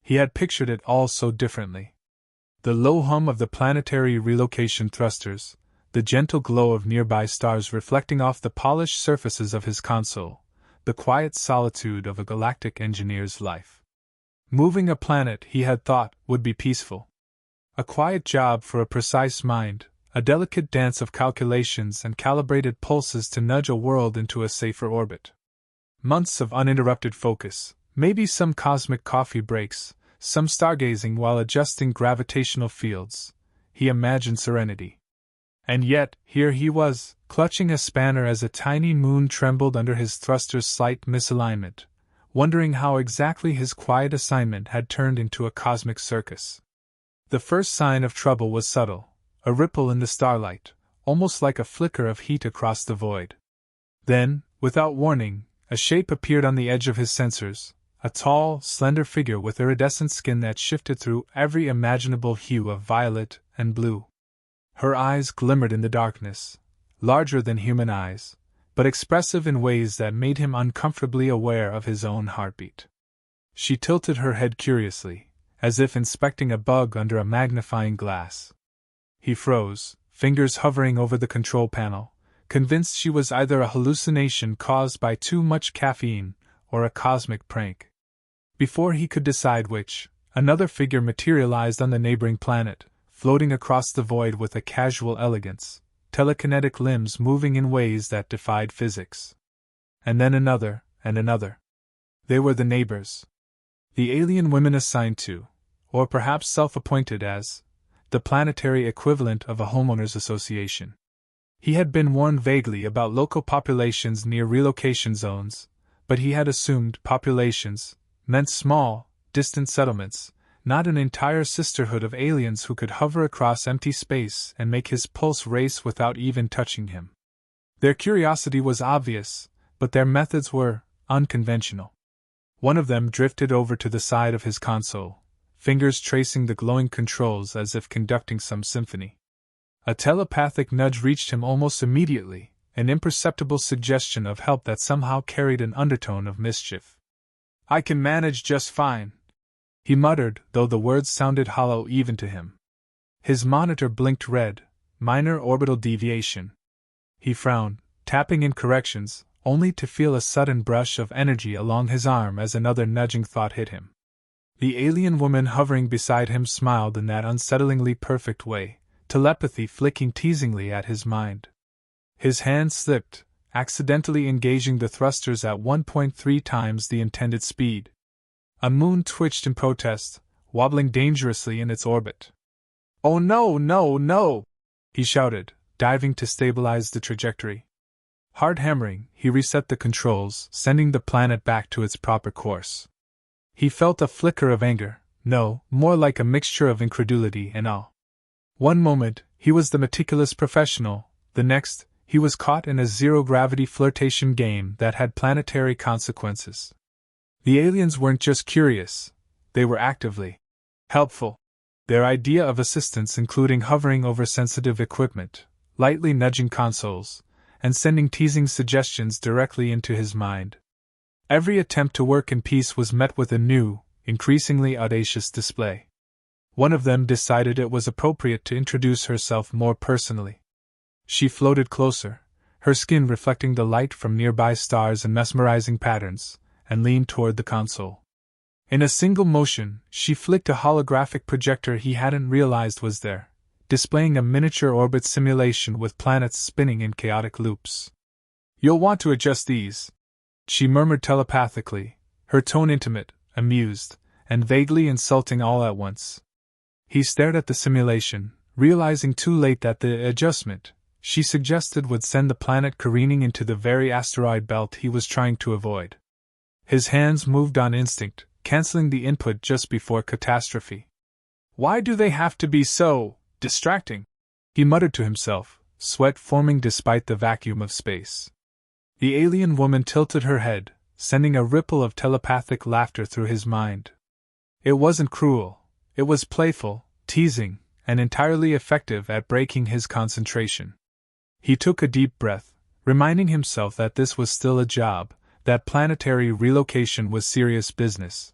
He had pictured it all so differently. The low hum of the planetary relocation thrusters, the gentle glow of nearby stars reflecting off the polished surfaces of his console, the quiet solitude of a galactic engineer's life. Moving a planet, he had thought, would be peaceful. A quiet job for a precise mind, a delicate dance of calculations and calibrated pulses to nudge a world into a safer orbit. Months of uninterrupted focus, maybe some cosmic coffee breaks, some stargazing while adjusting gravitational fields. He imagined serenity. And yet, here he was, clutching a spanner as a tiny moon trembled under his thruster's slight misalignment, wondering how exactly his quiet assignment had turned into a cosmic circus. The first sign of trouble was subtle, a ripple in the starlight, almost like a flicker of heat across the void. Then, without warning, a shape appeared on the edge of his sensors, a tall, slender figure with iridescent skin that shifted through every imaginable hue of violet and blue. Her eyes glimmered in the darkness, larger than human eyes, but expressive in ways that made him uncomfortably aware of his own heartbeat. She tilted her head curiously, as if inspecting a bug under a magnifying glass. He froze, fingers hovering over the control panel, convinced she was either a hallucination caused by too much caffeine or a cosmic prank. Before he could decide which, another figure materialized on the neighboring planet, floating across the void with a casual elegance, telekinetic limbs moving in ways that defied physics. And then another, and another. They were the neighbors. The alien women assigned to, or perhaps self-appointed as, the planetary equivalent of a homeowners association. He had been warned vaguely about local populations near relocation zones, but he had assumed populations meant small, distant settlements, not an entire sisterhood of aliens who could hover across empty space and make his pulse race without even touching him. Their curiosity was obvious, but their methods were unconventional. One of them drifted over to the side of his console, fingers tracing the glowing controls as if conducting some symphony. A telepathic nudge reached him almost immediately, an imperceptible suggestion of help that somehow carried an undertone of mischief. "I can manage just fine," he muttered, though the words sounded hollow even to him. His monitor blinked red, minor orbital deviation. He frowned, tapping in corrections, only to feel a sudden brush of energy along his arm as another nudging thought hit him. The alien woman hovering beside him smiled in that unsettlingly perfect way, telepathy flicking teasingly at his mind. His hand slipped, accidentally engaging the thrusters at 1.3 times the intended speed. A moon twitched in protest, wobbling dangerously in its orbit. "Oh no, no, no!" he shouted, diving to stabilize the trajectory. Hard hammering, he reset the controls, sending the planet back to its proper course. He felt a flicker of anger, no, more like a mixture of incredulity and awe. One moment, he was the meticulous professional, the next, he was caught in a zero-gravity flirtation game that had planetary consequences. The aliens weren't just curious, they were actively helpful. Their idea of assistance including hovering over sensitive equipment, lightly nudging consoles, and sending teasing suggestions directly into his mind. Every attempt to work in peace was met with a new, increasingly audacious display. One of them decided it was appropriate to introduce herself more personally. She floated closer, her skin reflecting the light from nearby stars in mesmerizing patterns, and leaned toward the console. In a single motion, she flicked a holographic projector he hadn't realized was there, displaying a miniature orbit simulation with planets spinning in chaotic loops. "You'll want to adjust these," she murmured telepathically, her tone intimate, amused, and vaguely insulting all at once. He stared at the simulation, realizing too late that the adjustment she suggested would send the planet careening into the very asteroid belt he was trying to avoid. His hands moved on instinct, canceling the input just before catastrophe. "Why do they have to be so distracting?" he muttered to himself, sweat forming despite the vacuum of space. The alien woman tilted her head, sending a ripple of telepathic laughter through his mind. It wasn't cruel, it was playful, teasing, and entirely effective at breaking his concentration. He took a deep breath, reminding himself that this was still a job, that planetary relocation was serious business.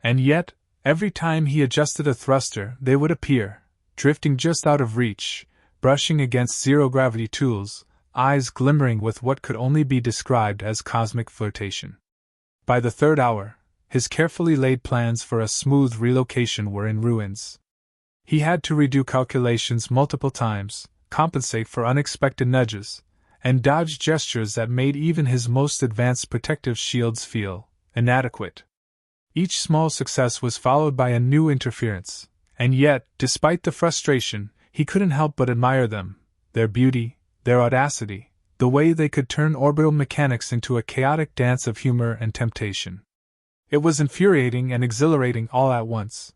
And yet, Every time he adjusted a thruster, they would appear, drifting just out of reach, brushing against zero-gravity tools, eyes glimmering with what could only be described as cosmic flirtation. By the third hour, his carefully laid plans for a smooth relocation were in ruins. He had to redo calculations multiple times, compensate for unexpected nudges, and dodge gestures that made even his most advanced protective shields feel inadequate. Each small success was followed by a new interference, and yet, despite the frustration, he couldn't help but admire them, their beauty, their audacity, the way they could turn orbital mechanics into a chaotic dance of humor and temptation. It was infuriating and exhilarating all at once.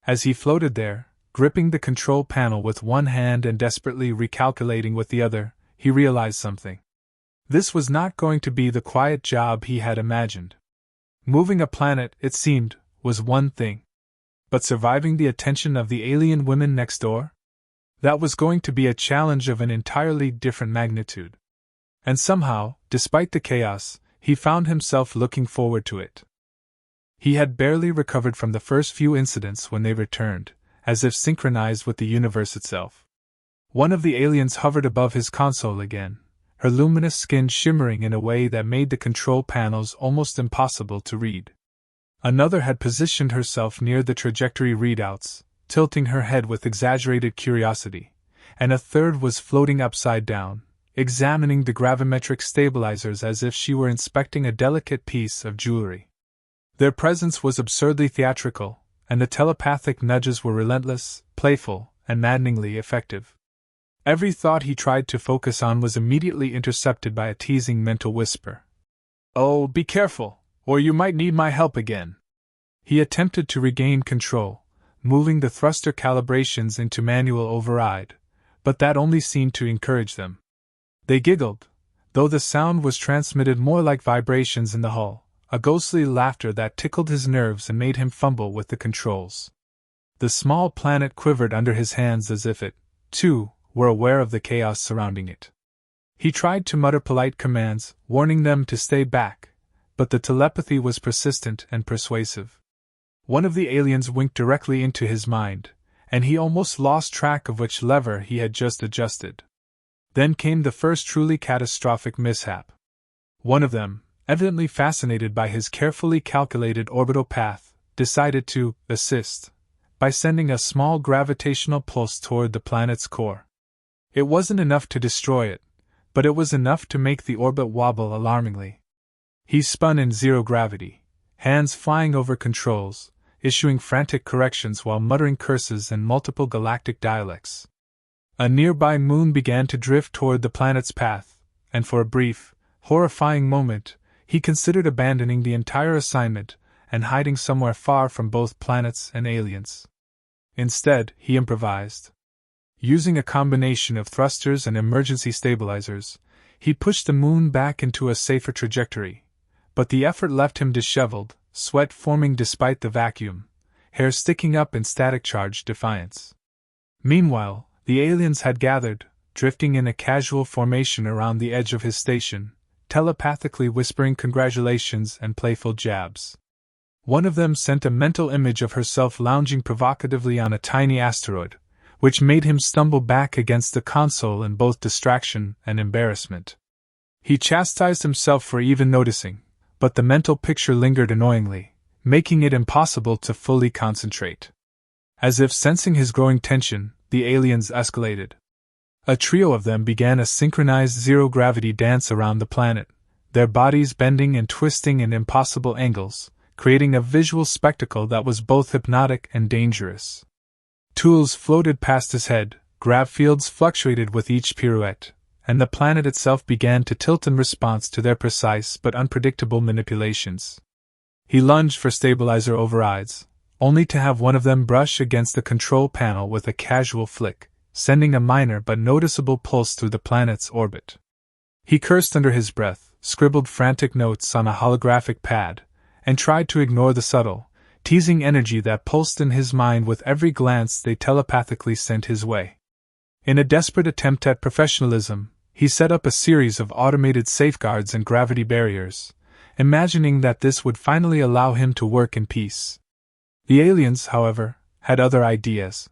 As he floated there, gripping the control panel with one hand and desperately recalculating with the other, he realized something. This was not going to be the quiet job he had imagined. Moving a planet, it seemed, was one thing. But surviving the attention of the alien women next door? That was going to be a challenge of an entirely different magnitude. And somehow, despite the chaos, he found himself looking forward to it. He had barely recovered from the first few incidents when they returned, as if synchronized with the universe itself. One of the aliens hovered above his console again, her luminous skin shimmering in a way that made the control panels almost impossible to read. Another had positioned herself near the trajectory readouts, tilting her head with exaggerated curiosity, and a third was floating upside down, examining the gravimetric stabilizers as if she were inspecting a delicate piece of jewelry. Their presence was absurdly theatrical, and the telepathic nudges were relentless, playful, and maddeningly effective. Every thought he tried to focus on was immediately intercepted by a teasing mental whisper. "Oh, be careful, or you might need my help again." He attempted to regain control, moving the thruster calibrations into manual override, but that only seemed to encourage them. They giggled, though the sound was transmitted more like vibrations in the hull, a ghostly laughter that tickled his nerves and made him fumble with the controls. The small planet quivered under his hands as if it, too, were aware of the chaos surrounding it. He tried to mutter polite commands, warning them to stay back, but the telepathy was persistent and persuasive. One of the aliens winked directly into his mind, and he almost lost track of which lever he had just adjusted. Then came the first truly catastrophic mishap. One of them, evidently fascinated by his carefully calculated orbital path, decided to assist by sending a small gravitational pulse toward the planet's core. It wasn't enough to destroy it, but it was enough to make the orbit wobble alarmingly. He spun in zero gravity, hands flying over controls, issuing frantic corrections while muttering curses in multiple galactic dialects. A nearby moon began to drift toward the planet's path, and for a brief, horrifying moment, he considered abandoning the entire assignment and hiding somewhere far from both planets and aliens. Instead, he improvised. Using a combination of thrusters and emergency stabilizers, he pushed the moon back into a safer trajectory, but the effort left him disheveled, sweat forming despite the vacuum, hair sticking up in static charge defiance. Meanwhile, the aliens had gathered, drifting in a casual formation around the edge of his station, telepathically whispering congratulations and playful jabs. One of them sent a mental image of herself lounging provocatively on a tiny asteroid, which made him stumble back against the console in both distraction and embarrassment. He chastised himself for even noticing, but the mental picture lingered annoyingly, making it impossible to fully concentrate. As if sensing his growing tension, the aliens escalated. A trio of them began a synchronized zero-gravity dance around the planet, their bodies bending and twisting in impossible angles, creating a visual spectacle that was both hypnotic and dangerous. Tools floated past his head, grav fields fluctuated with each pirouette, and the planet itself began to tilt in response to their precise but unpredictable manipulations. He lunged for stabilizer overrides, only to have one of them brush against the control panel with a casual flick, sending a minor but noticeable pulse through the planet's orbit. He cursed under his breath, scribbled frantic notes on a holographic pad, and tried to ignore the subtle, teasing energy that pulsed in his mind with every glance they telepathically sent his way. In a desperate attempt at professionalism, he set up a series of automated safeguards and gravity barriers, imagining that this would finally allow him to work in peace. The aliens, however, had other ideas.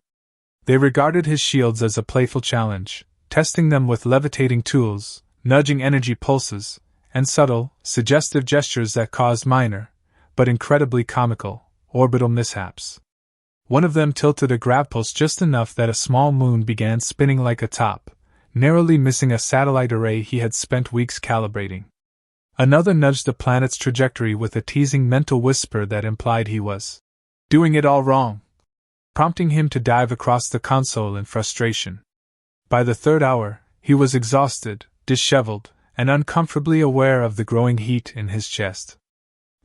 They regarded his shields as a playful challenge, testing them with levitating tools, nudging energy pulses, and subtle, suggestive gestures that caused minor, but incredibly comical, orbital mishaps. One of them tilted a grav pulse just enough that a small moon began spinning like a top, narrowly missing a satellite array he had spent weeks calibrating. Another nudged the planet's trajectory with a teasing mental whisper that implied he was doing it all wrong, prompting him to dive across the console in frustration. By the third hour, he was exhausted, disheveled, and uncomfortably aware of the growing heat in his chest.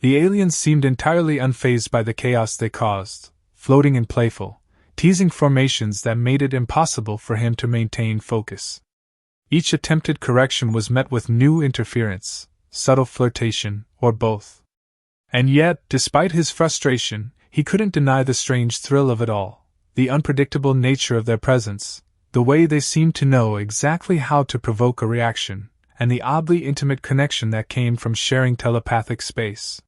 The aliens seemed entirely unfazed by the chaos they caused, floating in playful, teasing formations that made it impossible for him to maintain focus. Each attempted correction was met with new interference, subtle flirtation, or both. And yet, despite his frustration, he couldn't deny the strange thrill of it all, the unpredictable nature of their presence, the way they seemed to know exactly how to provoke a reaction, and the oddly intimate connection that came from sharing telepathic space.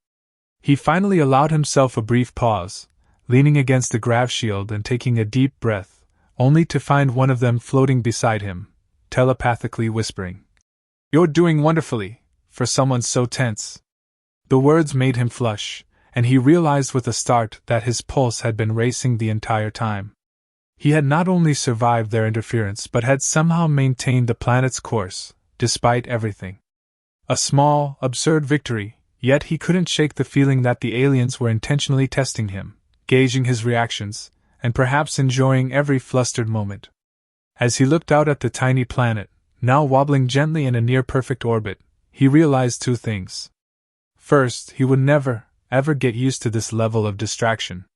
He finally allowed himself a brief pause, leaning against the grav shield and taking a deep breath, only to find one of them floating beside him, telepathically whispering, "You're doing wonderfully, for someone so tense." The words made him flush, and he realized with a start that his pulse had been racing the entire time. He had not only survived their interference but had somehow maintained the planet's course, despite everything. A small, absurd victory, yet he couldn't shake the feeling that the aliens were intentionally testing him, gauging his reactions, and perhaps enjoying every flustered moment. As he looked out at the tiny planet, now wobbling gently in a near-perfect orbit, he realized two things. First, he would never, ever get used to this level of distraction.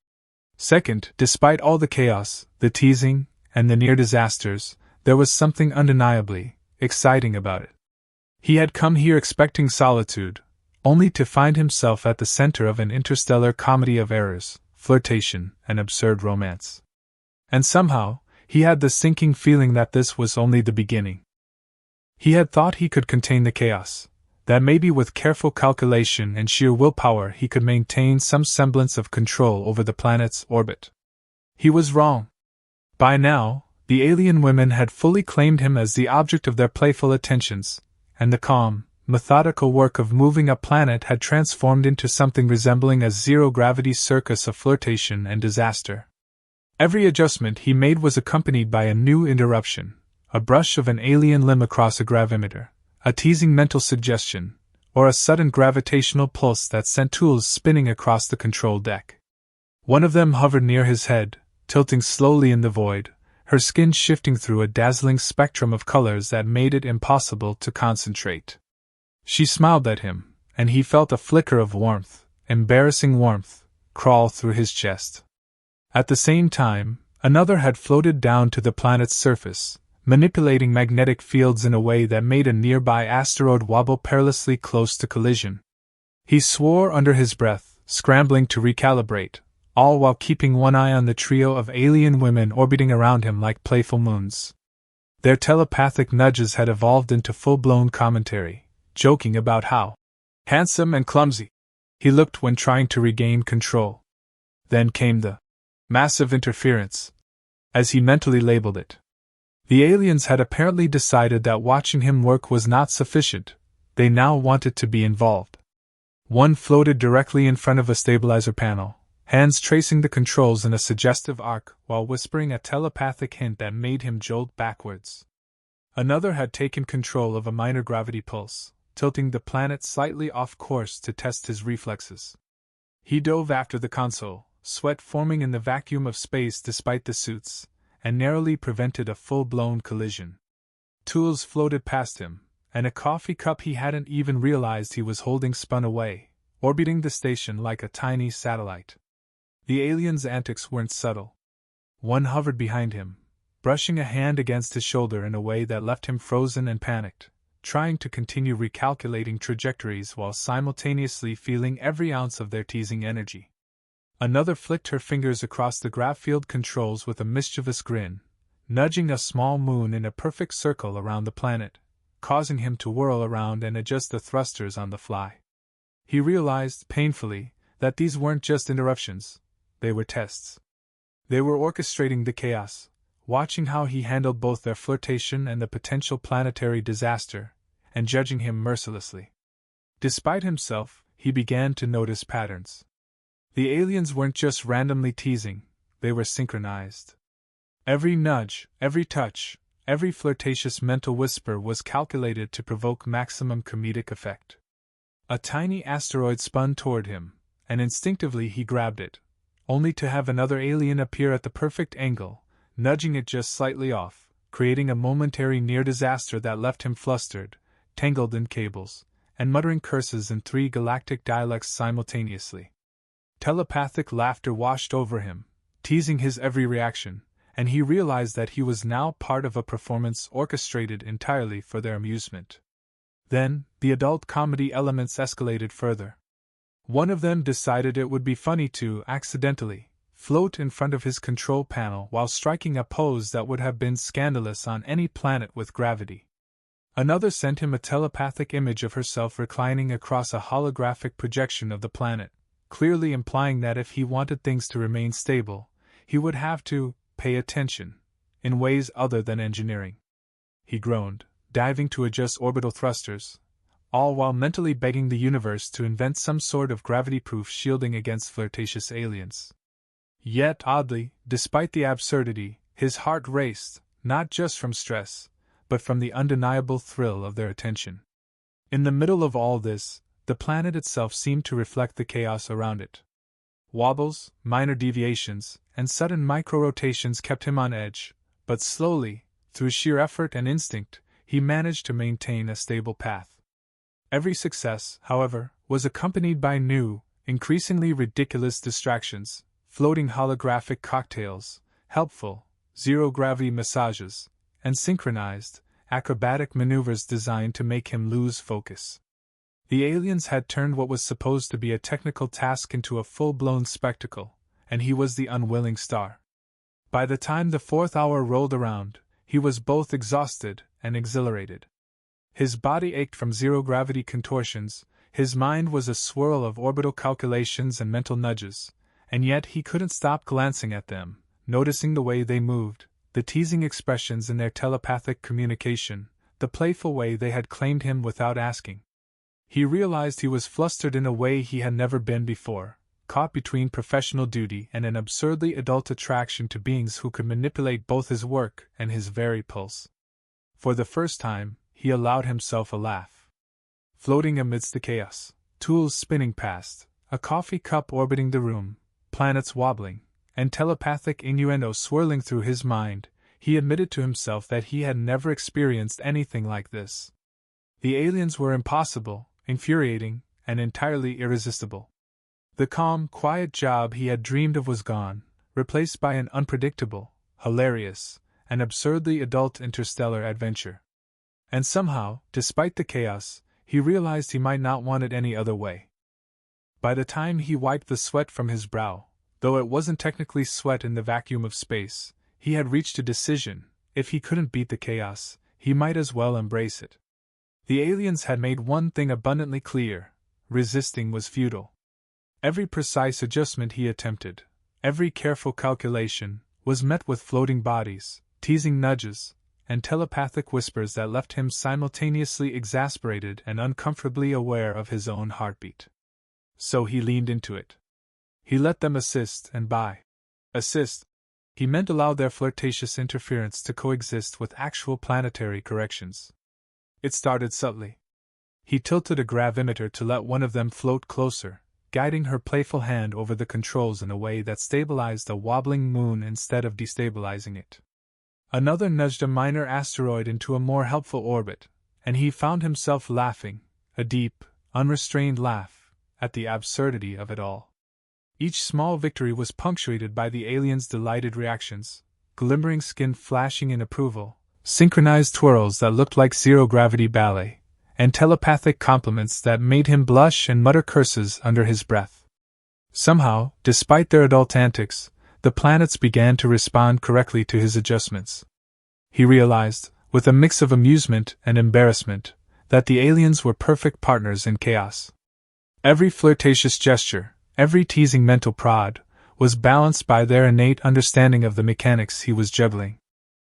Second, despite all the chaos, the teasing, and the near disasters, there was something undeniably exciting about it. He had come here expecting solitude, only to find himself at the center of an interstellar comedy of errors, flirtation, and absurd romance. And somehow, he had the sinking feeling that this was only the beginning. He had thought he could contain the chaos, that maybe with careful calculation and sheer willpower he could maintain some semblance of control over the planet's orbit. He was wrong. By now, the alien women had fully claimed him as the object of their playful attentions, and the calm, methodical work of moving a planet had transformed into something resembling a zero-gravity circus of flirtation and disaster. Every adjustment he made was accompanied by a new interruption, a brush of an alien limb across a gravimeter, a teasing mental suggestion, or a sudden gravitational pulse that sent tools spinning across the control deck. One of them hovered near his head, tilting slowly in the void, her skin shifting through a dazzling spectrum of colors that made it impossible to concentrate. She smiled at him, and he felt a flicker of warmth, embarrassing warmth, crawl through his chest. At the same time, another had floated down to the planet's surface, manipulating magnetic fields in a way that made a nearby asteroid wobble perilously close to collision. He swore under his breath, scrambling to recalibrate, all while keeping one eye on the trio of alien women orbiting around him like playful moons. Their telepathic nudges had evolved into full-blown commentary, joking about how handsome and clumsy he looked when trying to regain control. Then came the massive interference, as he mentally labeled it. The aliens had apparently decided that watching him work was not sufficient. They now wanted to be involved. One floated directly in front of a stabilizer panel, hands tracing the controls in a suggestive arc while whispering a telepathic hint that made him jolt backwards. Another had taken control of a minor gravity pulse, tilting the planet slightly off course to test his reflexes. He dove after the console, sweat forming in the vacuum of space despite the suits, and narrowly prevented a full-blown collision. Tools floated past him, and a coffee cup he hadn't even realized he was holding spun away, orbiting the station like a tiny satellite. The alien's antics weren't subtle. One hovered behind him, brushing a hand against his shoulder in a way that left him frozen and panicked, trying to continue recalculating trajectories while simultaneously feeling every ounce of their teasing energy. Another flicked her fingers across the grav field controls with a mischievous grin, nudging a small moon in a perfect circle around the planet, causing him to whirl around and adjust the thrusters on the fly. He realized, painfully, that these weren't just interruptions. they were tests. They were orchestrating the chaos, watching how he handled both their flirtation and the potential planetary disaster, and judging him mercilessly. Despite himself, he began to notice patterns. The aliens weren't just randomly teasing, they were synchronized. Every nudge, every touch, every flirtatious mental whisper was calculated to provoke maximum comedic effect. A tiny asteroid spun toward him, and instinctively he grabbed it, only to have another alien appear at the perfect angle, nudging it just slightly off, creating a momentary near-disaster that left him flustered, tangled in cables, and muttering curses in 3 galactic dialects simultaneously. Telepathic laughter washed over him, teasing his every reaction, and he realized that he was now part of a performance orchestrated entirely for their amusement. Then, the adult comedy elements escalated further. One of them decided it would be funny to, accidentally, float in front of his control panel while striking a pose that would have been scandalous on any planet with gravity. Another sent him a telepathic image of herself reclining across a holographic projection of the planet, clearly implying that if he wanted things to remain stable, he would have to pay attention, in ways other than engineering. He groaned, diving to adjust orbital thrusters, all while mentally begging the universe to invent some sort of gravity-proof shielding against flirtatious aliens. Yet, oddly, despite the absurdity, his heart raced, not just from stress, but from the undeniable thrill of their attention. In the middle of all this, the planet itself seemed to reflect the chaos around it. Wobbles, minor deviations, and sudden micro-rotations kept him on edge, but slowly, through sheer effort and instinct, he managed to maintain a stable path. Every success, however, was accompanied by new, increasingly ridiculous distractions, floating holographic cocktails, helpful, zero-gravity massages, and synchronized, acrobatic maneuvers designed to make him lose focus. The aliens had turned what was supposed to be a technical task into a full-blown spectacle, and he was the unwilling star. By the time the 4th hour rolled around, he was both exhausted and exhilarated. His body ached from zero-gravity contortions, his mind was a swirl of orbital calculations and mental nudges, and yet he couldn't stop glancing at them, noticing the way they moved, the teasing expressions in their telepathic communication, the playful way they had claimed him without asking. He realized he was flustered in a way he had never been before, caught between professional duty and an absurdly adult attraction to beings who could manipulate both his work and his very pulse. For the first time, he allowed himself a laugh. Floating amidst the chaos, tools spinning past, a coffee cup orbiting the room, planets wobbling, and telepathic innuendo swirling through his mind, he admitted to himself that he had never experienced anything like this. The aliens were impossible, infuriating, and entirely irresistible. The calm, quiet job he had dreamed of was gone, replaced by an unpredictable, hilarious, and absurdly adult interstellar adventure. And somehow, despite the chaos, he realized he might not want it any other way. By the time he wiped the sweat from his brow, though it wasn't technically sweat in the vacuum of space, he had reached a decision: if he couldn't beat the chaos, he might as well embrace it. The aliens had made one thing abundantly clear: resisting was futile. Every precise adjustment he attempted, every careful calculation, was met with floating bodies, teasing nudges, and telepathic whispers that left him simultaneously exasperated and uncomfortably aware of his own heartbeat. So he leaned into it. He let them assist, and by assist, he meant allow their flirtatious interference to coexist with actual planetary corrections. It started subtly. He tilted a gravimeter to let one of them float closer, guiding her playful hand over the controls in a way that stabilized a wobbling moon instead of destabilizing it. Another nudged a minor asteroid into a more helpful orbit, and he found himself laughing, a deep, unrestrained laugh, at the absurdity of it all. Each small victory was punctuated by the aliens' delighted reactions, glimmering skin flashing in approval, synchronized twirls that looked like zero-gravity ballet, and telepathic compliments that made him blush and mutter curses under his breath. Somehow, despite their adult antics, the planets began to respond correctly to his adjustments. He realized, with a mix of amusement and embarrassment, that the aliens were perfect partners in chaos. Every flirtatious gesture, every teasing mental prod, was balanced by their innate understanding of the mechanics he was juggling.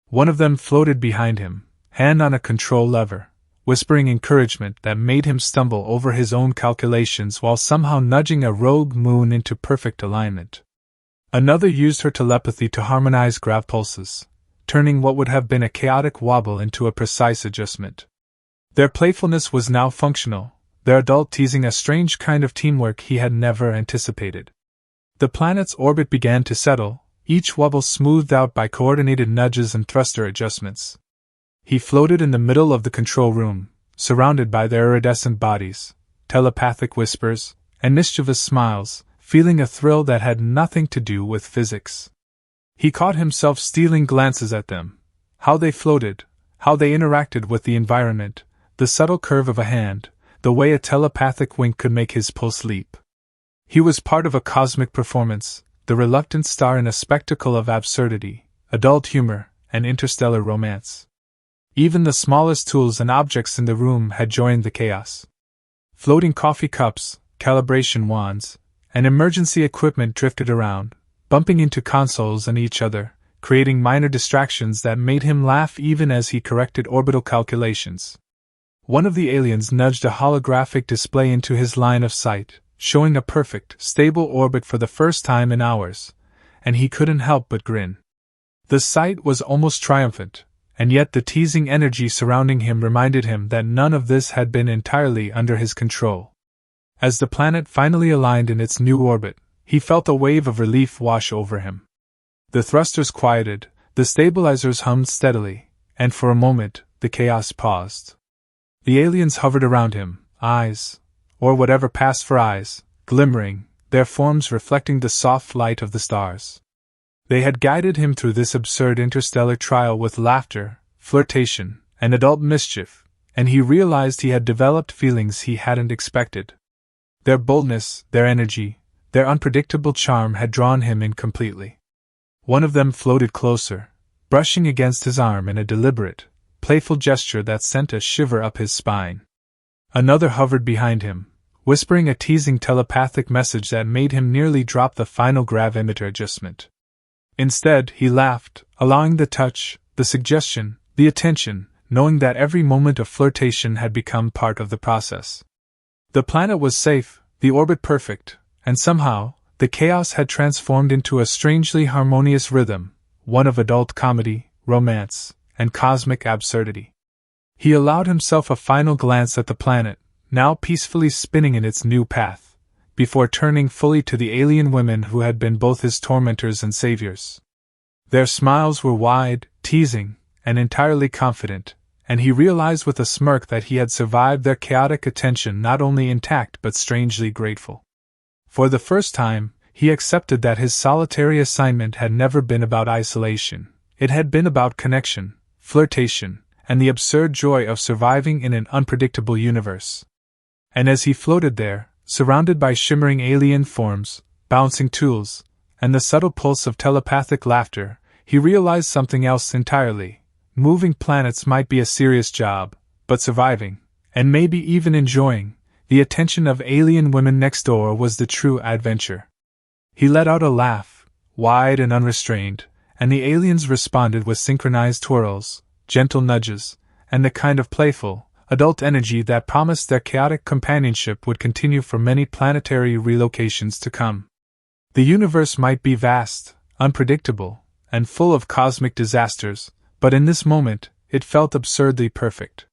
One of them floated behind him, hand on a control lever, whispering encouragement that made him stumble over his own calculations while somehow nudging a rogue moon into perfect alignment. Another used her telepathy to harmonize grav pulses, turning what would have been a chaotic wobble into a precise adjustment. Their playfulness was now functional, their adult teasing a strange kind of teamwork he had never anticipated. The planet's orbit began to settle, each wobble smoothed out by coordinated nudges and thruster adjustments. He floated in the middle of the control room, surrounded by their iridescent bodies, telepathic whispers, and mischievous smiles, feeling a thrill that had nothing to do with physics. He caught himself stealing glances at them, how they floated, how they interacted with the environment, the subtle curve of a hand, the way a telepathic wink could make his pulse leap. He was part of a cosmic performance, the reluctant star in a spectacle of absurdity, adult humor, and interstellar romance. Even the smallest tools and objects in the room had joined the chaos. Floating coffee cups, calibration wands, and emergency equipment drifted around, bumping into consoles and each other, creating minor distractions that made him laugh even as he corrected orbital calculations. One of the aliens nudged a holographic display into his line of sight, showing a perfect, stable orbit for the first time in hours, and he couldn't help but grin. The sight was almost triumphant, and yet the teasing energy surrounding him reminded him that none of this had been entirely under his control. As the planet finally aligned in its new orbit, he felt a wave of relief wash over him. The thrusters quieted, the stabilizers hummed steadily, and for a moment, the chaos paused. The aliens hovered around him, eyes, or whatever passed for eyes, glimmering, their forms reflecting the soft light of the stars. They had guided him through this absurd interstellar trial with laughter, flirtation, and adult mischief, and he realized he had developed feelings he hadn't expected. Their boldness, their energy, their unpredictable charm had drawn him in completely. One of them floated closer, brushing against his arm in a deliberate, playful gesture that sent a shiver up his spine. Another hovered behind him, whispering a teasing telepathic message that made him nearly drop the final grav-emitter adjustment. Instead, he laughed, allowing the touch, the suggestion, the attention, knowing that every moment of flirtation had become part of the process. The planet was safe, the orbit perfect, and somehow, the chaos had transformed into a strangely harmonious rhythm, one of adult comedy, romance, and cosmic absurdity. He allowed himself a final glance at the planet, now peacefully spinning in its new path, before turning fully to the alien women who had been both his tormentors and saviors. Their smiles were wide, teasing, and entirely confident, and he realized with a smirk that he had survived their chaotic attention not only intact but strangely grateful. For the first time, he accepted that his solitary assignment had never been about isolation. It had been about connection, flirtation, and the absurd joy of surviving in an unpredictable universe. And as he floated there, surrounded by shimmering alien forms, bouncing tools, and the subtle pulse of telepathic laughter, he realized something else entirely. Moving planets might be a serious job, but surviving, and maybe even enjoying, the attention of alien women next door was the true adventure. He let out a laugh, wide and unrestrained, and the aliens responded with synchronized twirls, gentle nudges, and the kind of playful, adult energy that promised their chaotic companionship would continue for many planetary relocations to come. The universe might be vast, unpredictable, and full of cosmic disasters, but in this moment, it felt absurdly perfect.